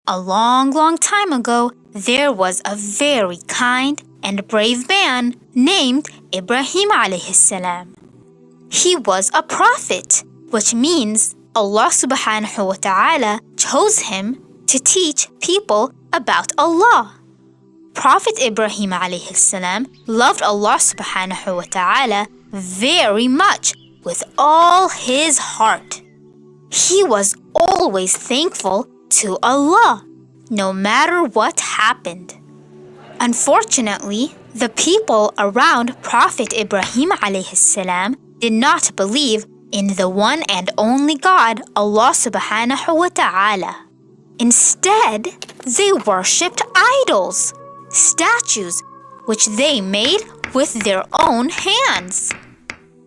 A long time ago, there was a very kind and brave man named Ibrahim alayhi salam. He was a prophet, which means Allah subhanahu wa ta'ala chose him to teach people about Allah. Prophet Ibrahim alayhi salam loved Allah subhanahu wa ta'ala very much with all his heart. He was always thankful to Allah, no matter what happened. Unfortunately, the people around Prophet Ibrahim alayhi salam did not believe in the one and only God, Allah subhanahu wa ta'ala. Instead, they worshipped idols, statues, which they made with their own hands.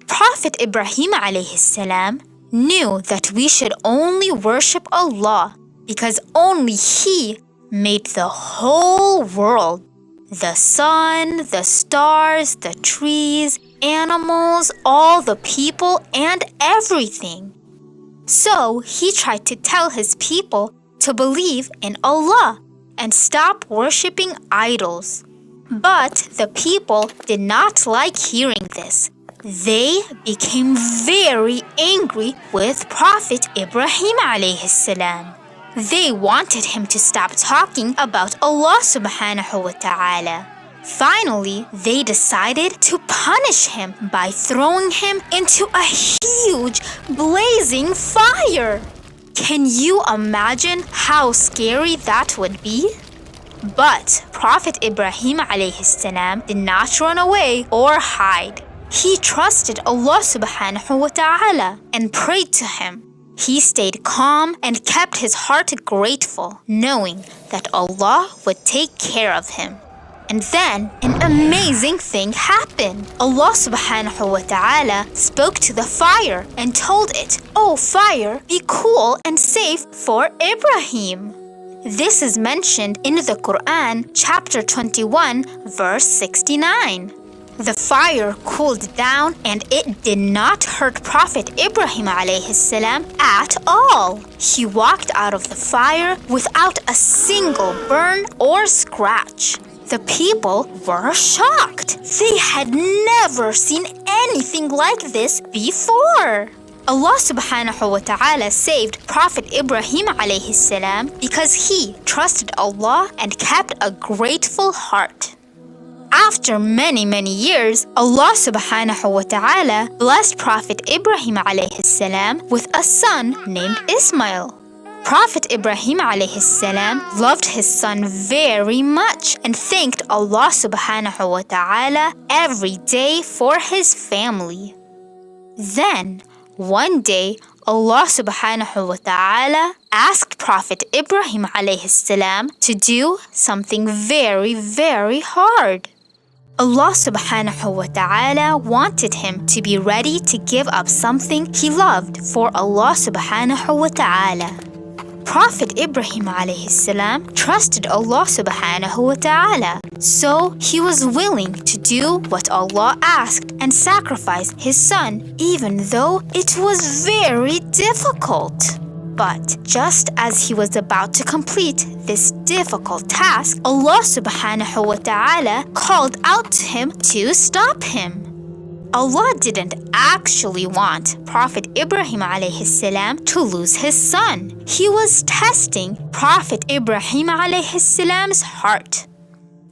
Prophet Ibrahim alayhi salam knew that we should only worship Allah because only He made the whole world. The sun, the stars, the trees, animals, all the people, and everything. So he tried to tell his people to believe in Allah and stop worshipping idols. But the people did not like hearing this. They became very angry with Prophet Ibrahim alayhi salam. They wanted him to stop talking about Allah subhanahu wa ta'ala. Finally, they decided to punish him by throwing him into a huge blazing fire. Can you imagine how scary that would be? But Prophet Ibrahim alayhi salam did not run away or hide. He trusted Allah subhanahu wa ta'ala and prayed to him. He stayed calm and kept his heart grateful, knowing that Allah would take care of him. And then an amazing thing happened. Allah subhanahu wa ta'ala spoke to the fire and told it, "Oh fire, be cool and safe for Ibrahim." This is mentioned in the Quran, chapter 21, verse 69. The fire cooled down and it did not hurt Prophet Ibrahim alayhi salam at all. He walked out of the fire without a single burn or scratch. The people were shocked. They had never seen anything like this before. Allah subhanahu wa ta'ala saved Prophet Ibrahim alayhi salam because he trusted Allah and kept a grateful heart. After many years, Allah subhanahu wa ta'ala blessed Prophet Ibrahim alayhi salam with a son named Ismail. Prophet Ibrahim alayhi salam loved his son very much and thanked Allah subhanahu wa ta'ala every day for his family. Then, one day, Allah subhanahu wa ta'ala asked Prophet Ibrahim alayhi salam to do something very hard. Allah subhanahu wa ta'ala wanted him to be ready to give up something he loved for Allah subhanahu wa ta'ala. Prophet Ibrahim alayhi salam trusted Allah subhanahu wa ta'ala, so he was willing to do what Allah asked and sacrifice his son, even though it was very difficult. But just as he was about to complete this difficult task, Allah subhanahu wa ta'ala called out to him to stop him. Allah didn't actually want Prophet Ibrahim alayhi salam to lose his son. He was testing Prophet Ibrahim alayhi salam's heart.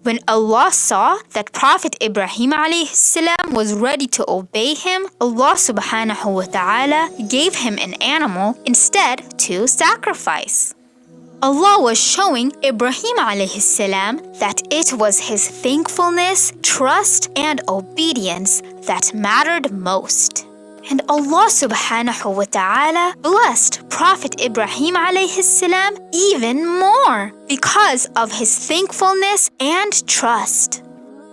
When Allah saw that Prophet Ibrahim alayhi salam was ready to obey him, Allah subhanahu wa ta'ala gave him an animal instead to sacrifice. Allah was showing Ibrahim alayhi salam that it was his thankfulness, trust, and obedience that mattered most. And Allah subhanahu wa ta'ala blessed Prophet Ibrahim alayhi salam even more because of his thankfulness and trust.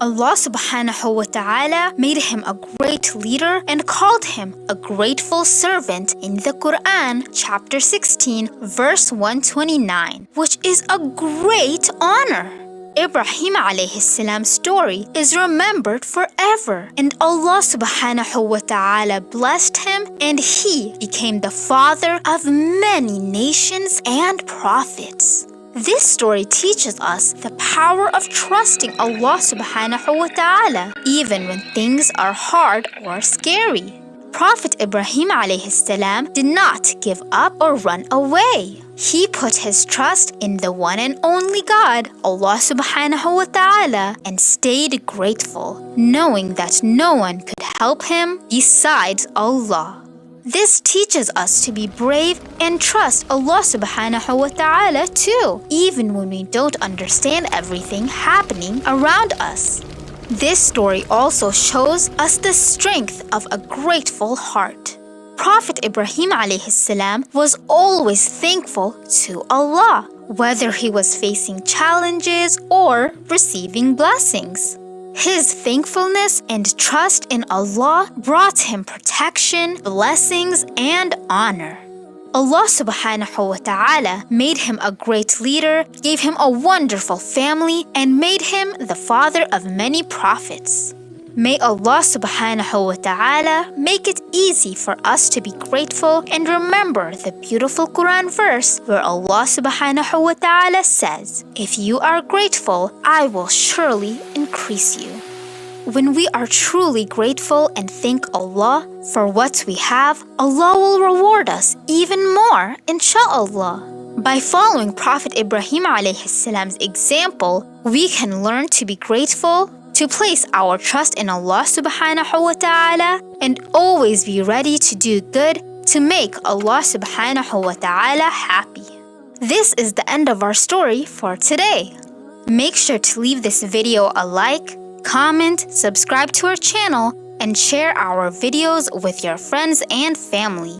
Allah subhanahu wa ta'ala made him a great leader and called him a grateful servant in the Quran, chapter 16, verse 129, which is a great honor. Ibrahim alayhi salam's story is remembered forever, and Allah subhanahu wa ta'ala blessed him, and he became the father of many nations and prophets. This story teaches us the power of trusting Allah subhanahu wa ta'ala even when things are hard or scary. Prophet Ibrahim alayhi salam did not give up or run away. He put his trust in the one and only God, Allah subhanahu wa ta'ala, and stayed grateful, knowing that no one could help him besides Allah. This teaches us to be brave and trust Allah subhanahu wa ta'ala too, even when we don't understand everything happening around us. This story also shows us the strength of a grateful heart. Prophet Ibrahim alayhi salam was always thankful to Allah, whether he was facing challenges or receiving blessings. His thankfulness and trust in Allah brought him protection, blessings, and honor. Allah subhanahu wa ta'ala made him a great leader, gave him a wonderful family, and made him the father of many prophets. May Allah subhanahu wa ta'ala make it easy for us to be grateful and remember the beautiful Quran verse where Allah subhanahu wa ta'ala says, "If you are grateful, I will surely increase you." When we are truly grateful and thank Allah for what we have, Allah will reward us even more, insha'Allah. By following Prophet Ibrahim alayhi salam's example, we can learn to be grateful, to place our trust in Allah subhanahu wa ta'ala, and always be ready to do good to make Allah subhanahu wa ta'ala happy. This is the end of our story for today. Make sure to leave this video a like, comment, subscribe to our channel, and share our videos with your friends and family.